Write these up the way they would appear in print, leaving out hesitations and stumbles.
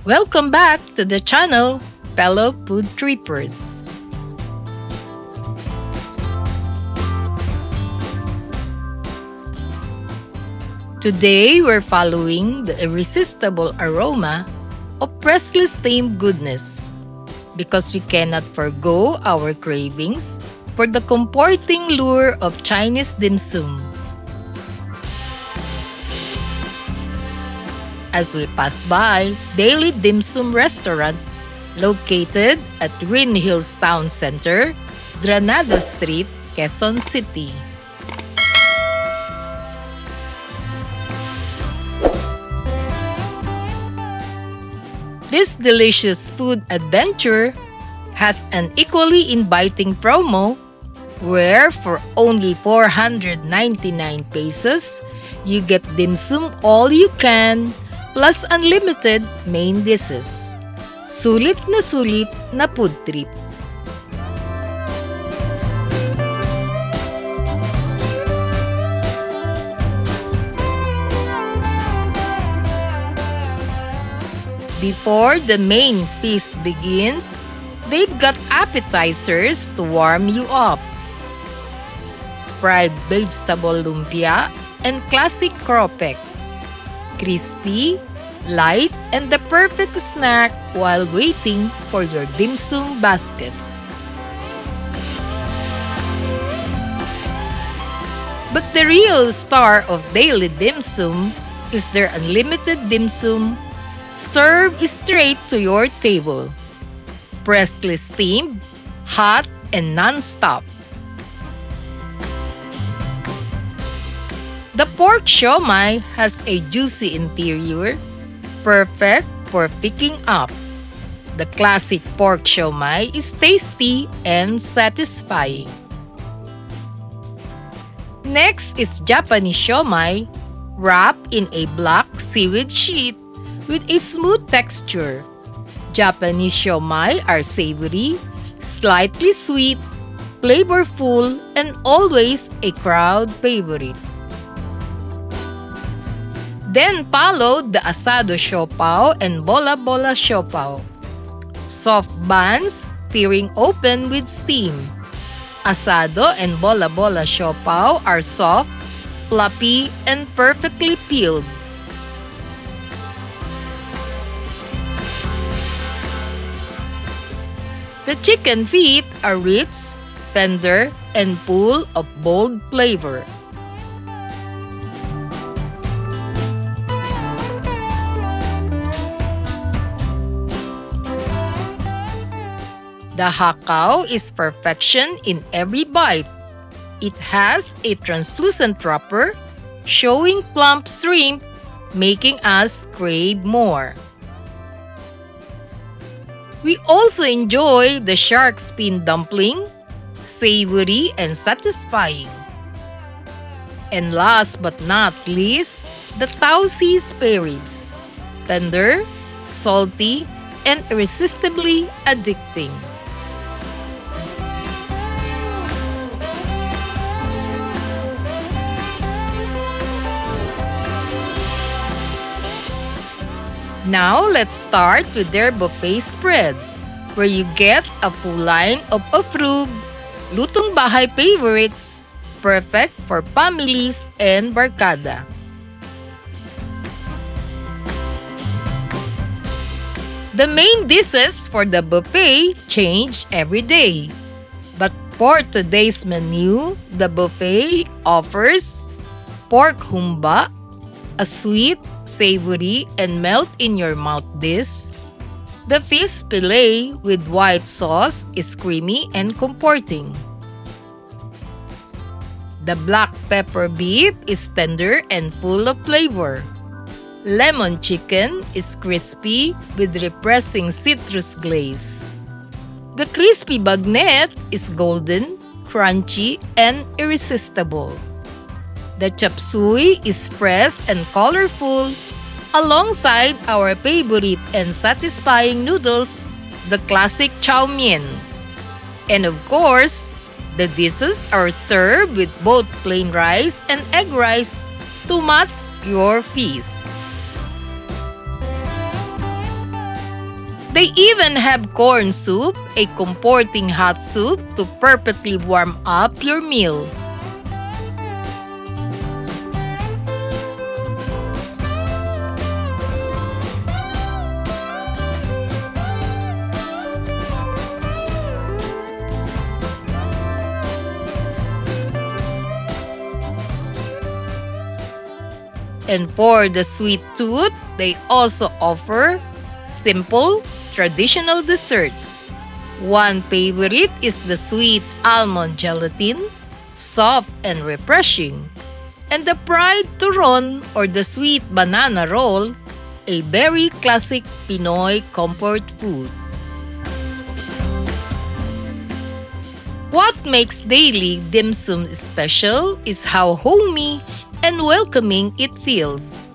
Welcome back to the channel, fellow food trippers. Today, we're following the irresistible aroma of freshly steamed goodness because we cannot forgo our cravings for the comforting lure of Chinese dim sum. As we pass by Daily Dimsum Restaurant located at Greenhills Town Center, Granada St, Quezon City. This delicious food adventure has an equally inviting promo where for only 499 pesos, you get dim sum all you can plus unlimited main dishes. Sulit na food trip. Before the main feast begins, they've got appetizers to warm you up. Fried vegetable lumpia and classic Kropeck. Crispy, light, and the perfect snack while waiting for your dim sum baskets. But the real star of Daily Dimsum is their unlimited dim sum served straight to your table. Freshly steamed, hot, and non-stop. The pork siomai has a juicy interior, perfect for picking up. The classic pork siomai is tasty and satisfying. Next is Japanese siomai, wrapped in a black seaweed sheet with a smooth texture. Japanese siomai are savory, slightly sweet, flavorful, and always a crowd favorite. Then followed the asado siopao and bola-bola siopao. Soft buns tearing open with steam. Asado and bola-bola siopao are soft, fluffy, and perfectly peeled. The chicken feet are rich, tender, and full of bold flavor. The hakaw is perfection in every bite. It has a translucent wrapper, showing plump shrimp, making us crave more. We also enjoy the shark fin dumpling, savory and satisfying. And last but not least, the taosi spareribs, tender, salty, and irresistibly addicting. Now, let's start with their buffet spread, where you get a full line of approved, lutong bahay favorites, perfect for families and barkada. The main dishes for the buffet change every day. But for today's menu, the buffet offers pork humba, a sweet, savory, and melt-in-your-mouth dish. The fish fillet with white sauce is creamy and comforting. The black pepper beef is tender and full of flavor. Lemon chicken is crispy with refreshing citrus glaze. The crispy bagnet is golden, crunchy, and irresistible. The chop suey is fresh and colorful, alongside our favorite and satisfying noodles, the classic chow mein. And of course, the dishes are served with both plain rice and egg rice to match your feast. They even have corn soup, a comforting hot soup to perfectly warm up your meal. And for the sweet tooth, they also offer simple, traditional desserts. One favorite is the sweet almond gelatin, soft and refreshing. And the fried turon or the sweet banana roll, a very classic Pinoy comfort food. What makes Daily Dimsum special is how homey and welcoming it feels.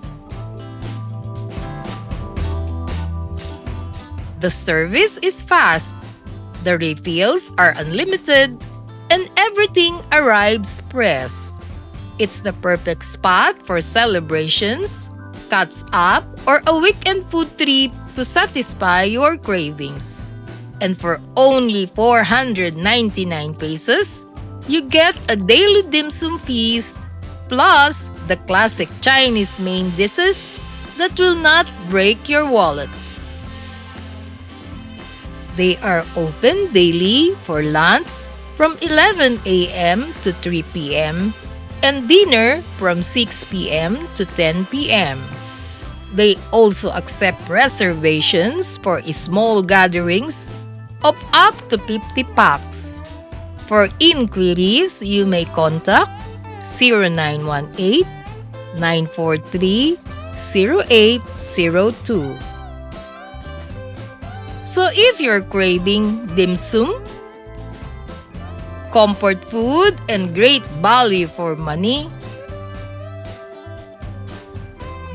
The service is fast, the refills are unlimited, and everything arrives fresh. It's the perfect spot for celebrations, catch up, or a weekend food trip to satisfy your cravings. And for only 499 pesos, you get a daily dim sum feast plus the classic Chinese main dishes that will not break your wallet. They are open daily for lunch from 11 a.m. to 3 p.m. and dinner from 6 p.m. to 10 p.m. They also accept reservations for small gatherings of up to 50 packs. For inquiries, you may contact 0918-943-0802. So if you're craving dim sum, comfort food, and great value for money,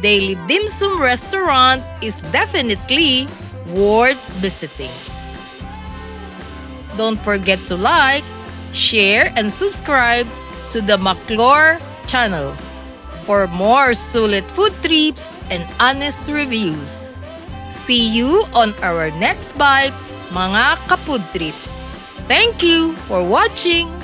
Daily Dimsum Restaurant is definitely worth visiting. Don't forget to like, share, and subscribe to the McClure channel for more sulit food trips and honest reviews. See you on our next bite, mga kapud trip. Thank you for watching!